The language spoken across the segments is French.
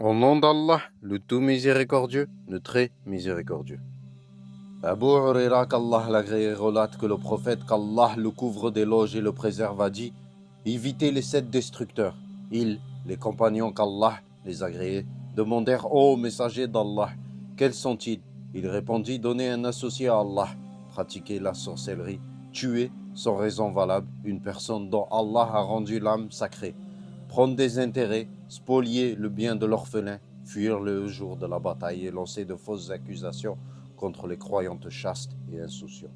Au nom d'Allah, le tout miséricordieux, le très miséricordieux. Abu Huraira, qu'Allah l'agréé, relate que le prophète, qu'Allah le couvre d'éloges et le préserve, a dit « Évitez les 7 destructeurs ». Ils, les compagnons qu'Allah les agréés, demandèrent « Ô messager d'Allah, quels sont-ils » Il répondit « Donner un associé à Allah, pratiquer la sorcellerie, tuer sans raison valable une personne dont Allah a rendu l'âme sacrée, prendre des intérêts, spolier le bien de l'orphelin, fuir le jour de la bataille et lancer de fausses accusations contre les croyantes chastes et insouciantes. »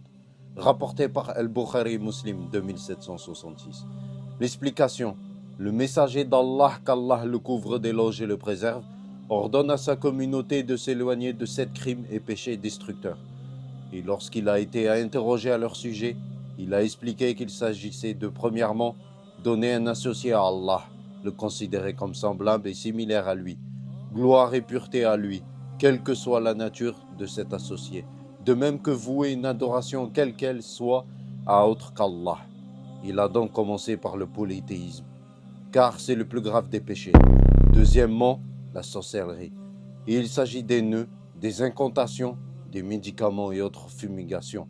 Rapporté par Al-Bukhari Muslim 2766. L'explication: le messager d'Allah, qu'Allah le couvre d'éloges et le préserve, ordonne à sa communauté de s'éloigner de 7 crimes et péchés destructeurs. Et lorsqu'il a été interrogé à leur sujet, il a expliqué qu'il s'agissait de, premièrement, donner un associé à Allah, le considérer comme semblable et similaire à lui, gloire et pureté à lui, quelle que soit la nature de cet associé, de même que vouer une adoration quelle qu'elle soit à autre qu'Allah. Il a donc commencé par le polythéisme, car c'est le plus grave des péchés. Deuxièmement, la sorcellerie. Et il s'agit des nœuds, des incantations, des médicaments et autres fumigations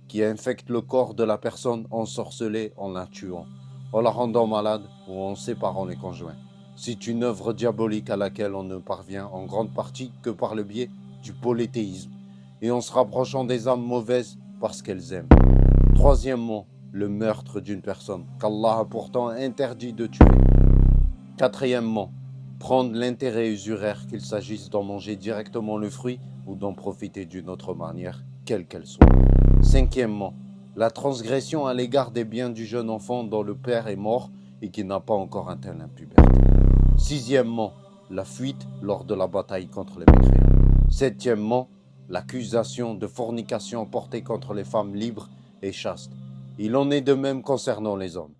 qui infectent le corps de la personne ensorcelée en la tuant, en la rendant malade ou en séparant les conjoints. C'est une œuvre diabolique à laquelle on ne parvient en grande partie que par le biais du polythéisme et en se rapprochant des âmes mauvaises parce qu'elles aiment. Troisièmement, le meurtre d'une personne qu'Allah a pourtant interdit de tuer. Quatrièmement, prendre l'intérêt usuraire, qu'il s'agisse d'en manger directement le fruit ou d'en profiter d'une autre manière, quelle qu'elle soit. Cinquièmement, la transgression à l'égard des biens du jeune enfant dont le père est mort et qui n'a pas encore atteint la puberté. Sixièmement, la fuite lors de la bataille contre les mécréants. Septièmement, l'accusation de fornication portée contre les femmes libres et chastes. Il en est de même concernant les hommes.